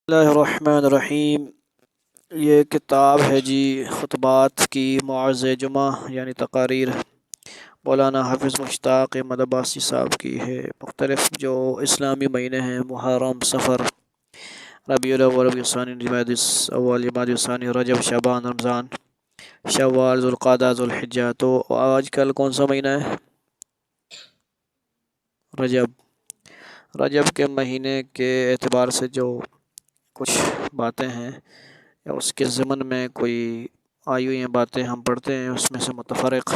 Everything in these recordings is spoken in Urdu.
اللہ الرحمن الرحیم۔ یہ کتاب ہے جی خطبات کی معز جمعہ یعنی تقاریر، مولانا حافظ مشتاق احمد عباسی صاحب کی ہے۔ مختلف جو اسلامی مہینے ہیں، محرم، صفر، ربیع الاول، ربیع الثانی، جمادی الاول، جمادی الثانی، رجب، شعبان، رمضان، شوال، ذوالقعدہ، ذوالحجہ۔ تو آج کل کون سا مہینہ ہے؟ رجب۔ رجب کے مہینے کے اعتبار سے جو کچھ باتیں ہیں یا اس کے ضمن میں کوئی آئی ہوئی ہیں باتیں ہم پڑھتے ہیں، اس میں سے متفرق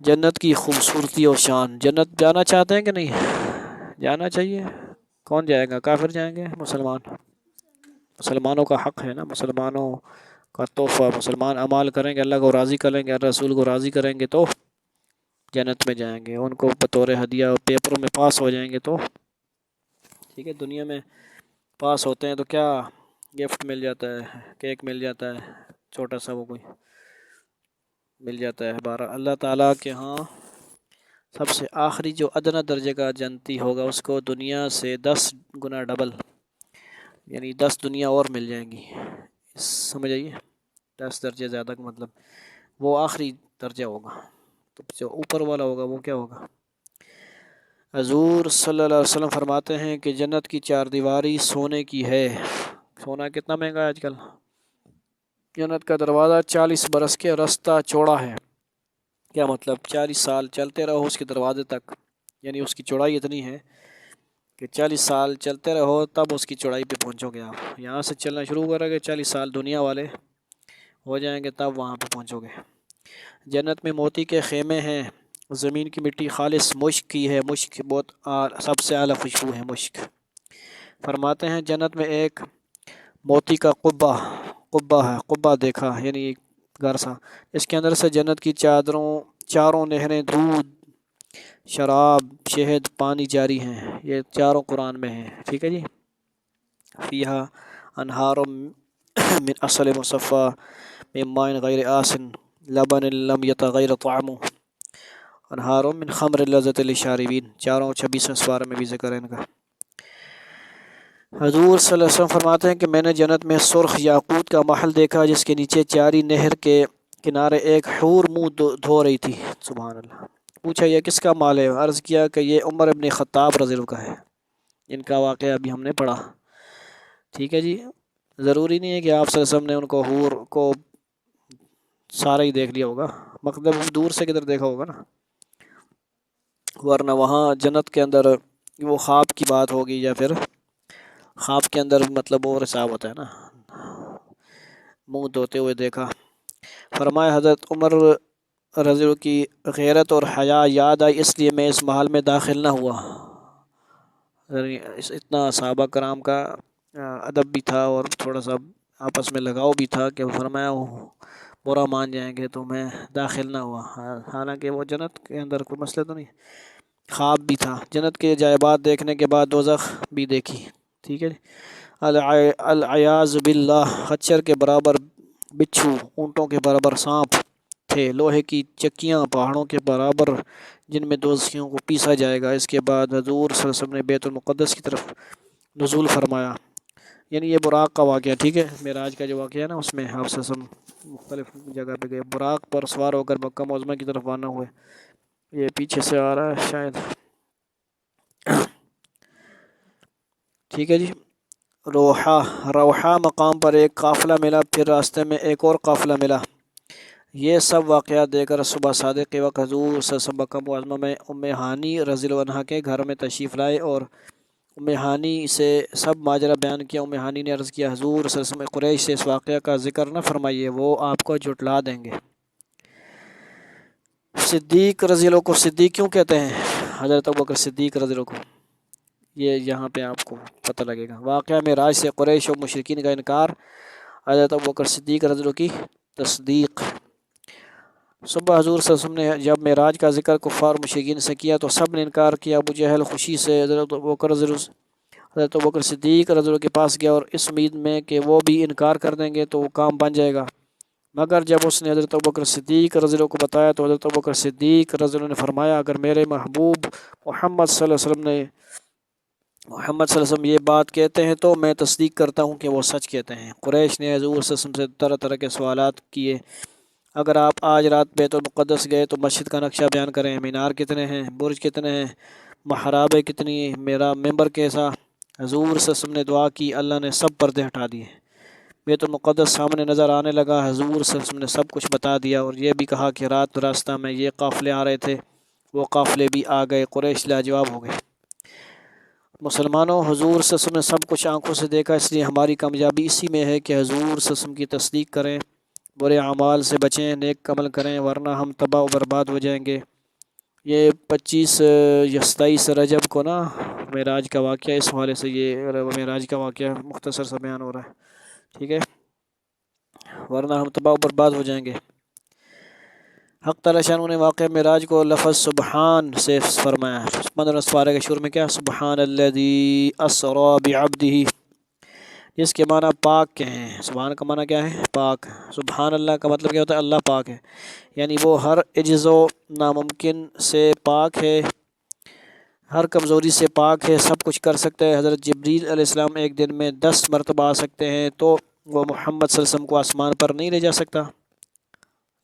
جنت کی خوبصورتی اور شان۔ جنت جانا چاہتے ہیں کہ نہیں؟ جانا چاہیے۔ کون جائے گا؟ کافر جائیں گے؟ مسلمانوں کا حق ہے نا، مسلمانوں کا تحفہ۔ مسلمان اعمال کریں گے، اللہ کو راضی کریں گے، رسول کو راضی کریں گے تو جنت میں جائیں گے۔ ان کو بطور ہدیہ پیپروں میں پاس ہو جائیں گے تو ٹھیک ہے۔ دنیا میں پاس ہوتے ہیں تو کیا گفٹ مل جاتا ہے، کیک مل جاتا ہے، چھوٹا سا وہ کوئی مل جاتا ہے۔ بارہ اللہ تعالیٰ کے ہاں سب سے آخری جو ادنیٰ درجے کا جنتی ہوگا اس کو دنیا سے 10 گنا ڈبل، یعنی 10 دنیا اور مل جائیں گی۔ سمجھ آئیے؟ 10 درجے زیادہ کا مطلب وہ آخری درجہ ہوگا، تو جو اوپر والا ہوگا وہ کیا ہوگا؟ حضور صلی اللہ علیہ وسلم فرماتے ہیں کہ جنت کی 4 دیواری سونے کی ہے۔ سونا کتنا مہنگا ہے آج کل؟ جنت کا دروازہ 40 برس کے رستہ چوڑا ہے۔ کیا مطلب؟ 40 سال چلتے رہو اس کے دروازے تک، یعنی اس کی چوڑائی اتنی ہے کہ 40 سال چلتے رہو تب اس کی چوڑائی پہ پہنچو گے آپ۔ یہاں سے چلنا شروع کرو گے، 40 سال دنیا والے ہو جائیں گے تب وہاں پہ پہنچو گے۔ جنت میں موتی کے خیمے ہیں، زمین کی مٹی خالص مشک کی ہے، مشک بہت سب سے اعلیٰ خوشبو ہے مشک۔ فرماتے ہیں جنت میں ایک موتی کا قبہ ہے، قبہ دیکھا یعنی ایک گھر سا، اس کے اندر سے جنت کی چاروں نہریں دودھ، شراب، شہد، پانی جاری ہیں۔ یہ چاروں قرآن میں ہیں، ٹھیک ہے جی۔ فیہا انہار من عسل مصفی من ماء غیر آسن لبن لم یتغیر طعمہ انہار من خمر لذت للشاربین۔ چاروں 26 اسوار میں بھی ذکر ہے ان کا۔ حضور صلی اللہ علیہ وسلم فرماتے ہیں کہ میں نے جنت میں سرخ یاقوت کا محل دیکھا جس کے نیچے جاری نہر کے کنارے ایک حور منہ دھو رہی تھی۔ سبحان اللہ۔ پوچھا یہ کس کا مال ہے؟ عرض کیا کہ یہ عمر ابن خطاب رضی اللہ کا ہے۔ ان کا واقعہ ابھی ہم نے پڑھا، ٹھیک ہے جی۔ ضروری نہیں ہے کہ آپ صلی اللہ علیہ وسلم نے ان کو حور کو سارا ہی دیکھ لیا ہوگا، مطلب دور سے کدھر دیکھا ہوگا نا، ورنہ وہاں جنت کے اندر وہ خواب کی بات ہوگی، یا پھر خواب کے اندر مطلب اور حساب ہوتا ہے نا، منہ دھوتے ہوئے دیکھا۔ فرمایا حضرت عمر رضی اللہ کی غیرت اور حیا یاد آئی، اس لیے میں اس محل میں داخل نہ ہوا۔ اتنا صحابہ کرام کا ادب بھی تھا اور تھوڑا سا آپس میں لگاؤ بھی تھا کہ فرمایا وہ برا مان جائیں گے تو میں داخل نہ ہوا۔ حالانکہ وہ جنت کے اندر کوئی مسئلہ تو نہیں، خواب بھی تھا۔ جنت کے عجائبات دیکھنے کے بعد دوزخ بھی دیکھی، ٹھیک ہے۔ العیاذ باللہ، خچر کے برابر بچھو، اونٹوں کے برابر سانپ تھے، لوہے کی چکیاں پہاڑوں کے برابر جن میں دوزخیوں کو پیسا جائے گا۔ اس کے بعد حضور صلی اللہ علیہ وسلم نے بیت المقدس کی طرف نزول فرمایا، یعنی یہ براق کا واقعہ، ٹھیک ہے۔ معراج کا جو واقعہ ہے نا، اس میں آپ صلی اللہ علیہ وسلم مختلف جگہ پہ گئے، براق پر سوار ہو کر مکہ معظمہ کی طرف روانہ ہوئے۔ یہ پیچھے سے آ رہا ہے شاید، ٹھیک ہے جی۔ روحا مقام پر ایک قافلہ ملا، پھر راستے میں ایک اور قافلہ ملا۔ یہ سب واقعات دے کر صبح صادق کے وقت حضور صلی اللہ علیہ وسلم مکہ معظمہ میں ام ہانی رضی اللہ عنہا کے گھر میں تشریف لائے اور ام ہانی سے سب ماجرا بیان کیا۔ ام ہانی نے عرض کیا حضور صلی اللہ علیہ وسلم قریش سے اس واقعہ کا ذکر نہ فرمائیے، وہ آپ کو جھٹلا دیں گے۔ صدیق رضی اللہ کو صدیق کیوں کہتے ہیں؟ حضرت ابوبکر صدیق رضی اللہ کو، یہ یہاں پہ آپ کو پتہ لگے گا۔ واقعہ معراج سے قریش و مشرکین کا انکار، حضرت ابوبکر صدیق رضی اللہ کی تصدیق۔ صبح حضور صلی اللہ علیہ وسلم نے جب معراج کا ذکر کفار مشرکین سے کیا تو سب نے انکار کیا۔ ابو جہل خوشی سے حضرت ابوبکر صدیق رضی اللہ کے پاس گیا اور اس امید میں کہ وہ بھی انکار کر دیں گے تو وہ کام بن جائے گا، مگر جب اس نے حضرت ابوبکر صدیق رضی اللہ کو بتایا تو حضرت ابوبکر صدیق رضی اللہ نے فرمایا اگر میرے محبوب محمد صلی اللہ علیہ وسلم نے محمد صلی اللہ علیہ وسلم یہ بات کہتے ہیں تو میں تصدیق کرتا ہوں کہ وہ سچ کہتے ہیں۔ قریش نے حضور صلی اللہ علیہ وسلم سے طرح طرح کے سوالات کیے، اگر آپ آج رات بیت المقدس گئے تو مسجد کا نقشہ بیان کریں، مینار کتنے ہیں، برج کتنے ہیں، محرابیں کتنی ہیں، میرا ممبر کیسا۔ حضور صلی اللہ علیہ وسلم نے دعا کی، اللہ نے سب پردے ہٹا دیے، بیت المقدس سامنے نظر آنے لگا۔ حضور صلی اللہ علیہ وسلم نے سب کچھ بتا دیا اور یہ بھی کہا کہ رات راستہ میں یہ قافلے آ رہے تھے، وہ قافلے بھی آ گئے۔ قریش لاجواب ہو گئے۔ مسلمانوں، حضور صلی اللہ علیہ وسلم نے سب کچھ آنکھوں سے دیکھا، اس لیے ہماری کامیابی اسی میں ہے کہ حضور صلی اللہ علیہ وسلم کی تصدیق کریں، برے اعمال سے بچیں، نیک عمل کریں، ورنہ ہم تباہ و برباد ہو جائیں گے۔ یہ 25 یا 27 رجب کو نا معراج کا واقعہ، اس حوالے سے یہ معراج کا واقعہ مختصر سا بیان ہو رہا ہے، ٹھیک ہے، ورنہ ہم تباہ و برباد ہو جائیں گے۔ حق تعالی شان نے واقعہ معراج کو لفظ سبحان سے فرمایا ہے۔ 15 سپارے کے شروع میں کیا، سبحان الذی اسری بعبدہ، جس کے معنی پاک کے ہیں۔ سبحان کا معنی کیا ہے، پاک۔ سبحان اللہ کا مطلب کیا ہوتا ہے، اللہ پاک ہے، یعنی وہ ہر عجز و ناممکن سے پاک ہے، ہر کمزوری سے پاک ہے، سب کچھ کر سکتا ہے۔ حضرت جبریل علیہ السلام ایک دن میں 10 مرتبہ آ سکتے ہیں، تو وہ محمد صلی اللہ علیہ وسلم کو آسمان پر نہیں لے جا سکتا،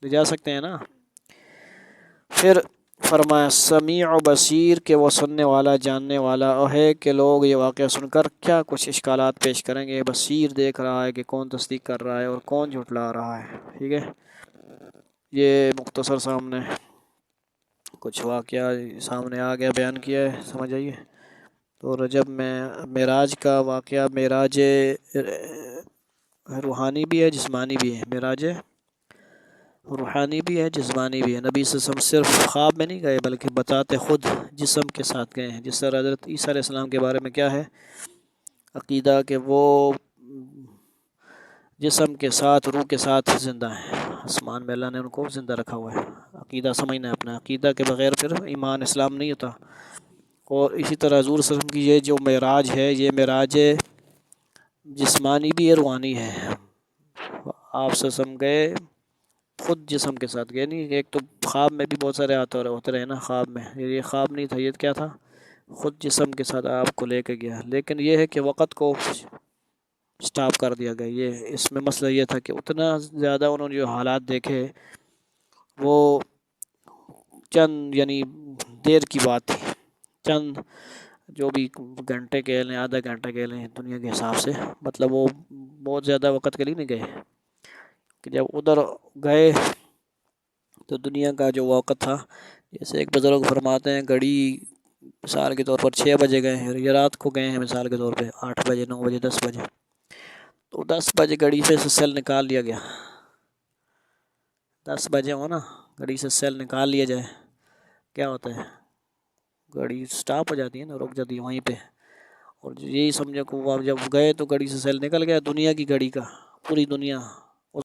لے جا سکتے ہیں نا۔ پھر فرمایا سمیع و بصیر، کہ وہ سننے والا جاننے والا ہے کہ لوگ یہ واقعہ سن کر کیا کچھ اشکالات پیش کریں گے۔ بصیر دیکھ رہا ہے کہ کون تصدیق کر رہا ہے اور کون جھٹلا رہا ہے، ٹھیک ہے۔ یہ مختصر سامنے کچھ واقعہ سامنے آ گیا، بیان کیا ہے، سمجھ آئیے۔ تو رجب میں معراج کا واقعہ، معراج روحانی بھی ہے جسمانی بھی ہے، معراج روحانی بھی ہے جسمانی بھی ہے۔ نبی صلی اللہ علیہ وسلم صرف خواب میں نہیں گئے بلکہ بتاتے خود جسم کے ساتھ گئے ہیں، جس طرح حضرت عیسیٰ علیہ السلام کے بارے میں کیا ہے عقیدہ، کہ وہ جسم کے ساتھ روح کے ساتھ زندہ ہیں، آسمان میں اللہ نے ان کو زندہ رکھا ہوا ہے۔ عقیدہ سمجھنا ہے اپنا، عقیدہ کے بغیر پھر ایمان اسلام نہیں ہوتا۔ اور اسی طرح حضور صلی اللہ علیہ وسلم کی یہ جو معراج ہے، یہ معراج جسمانی بھی ہے، روحانی ہے۔ آپ صلی اللہ علیہ وسلم گئے خود جسم کے ساتھ گئے، نہیں ایک تو خواب میں بھی بہت سارے ہوتے رہے نا، خواب میں یہ خواب نہیں تھا، یہ کیا تھا، خود جسم کے ساتھ آپ کو لے کے گیا۔ لیکن یہ ہے کہ وقت کو سٹاپ کر دیا گیا، یہ اس میں مسئلہ یہ تھا کہ اتنا زیادہ انہوں نے جو حالات دیکھے وہ چند یعنی دیر کی بات تھی، چند جو بھی گھنٹے کہہ لیں، آدھا گھنٹہ کہہ لیں دنیا کے حساب سے، مطلب وہ بہت زیادہ وقت کے لیے نہیں گئے، کہ جب ادھر گئے تو دنیا کا جو وقت تھا، جیسے ایک بزرگ فرماتے ہیں گھڑی مثال کے طور پر 6 بجے گئے ہیں، یہ رات کو گئے ہیں مثال کے طور پہ 8 بجے 9 بجے 10 بجے، تو 10 بجے گھڑی سے سیل نکال لیا گیا، 10 بجے ہو نا گھڑی سے سیل نکال لیا جائے، کیا ہوتا ہے، گھڑی سٹاپ ہو جاتی ہے نا، رک جاتی ہے وہیں پہ۔ اور یہی سمجھو کہ وہ جب گئے تو گھڑی سے سیل نکل گیا، دنیا کی گھڑی کا، پوری دنیا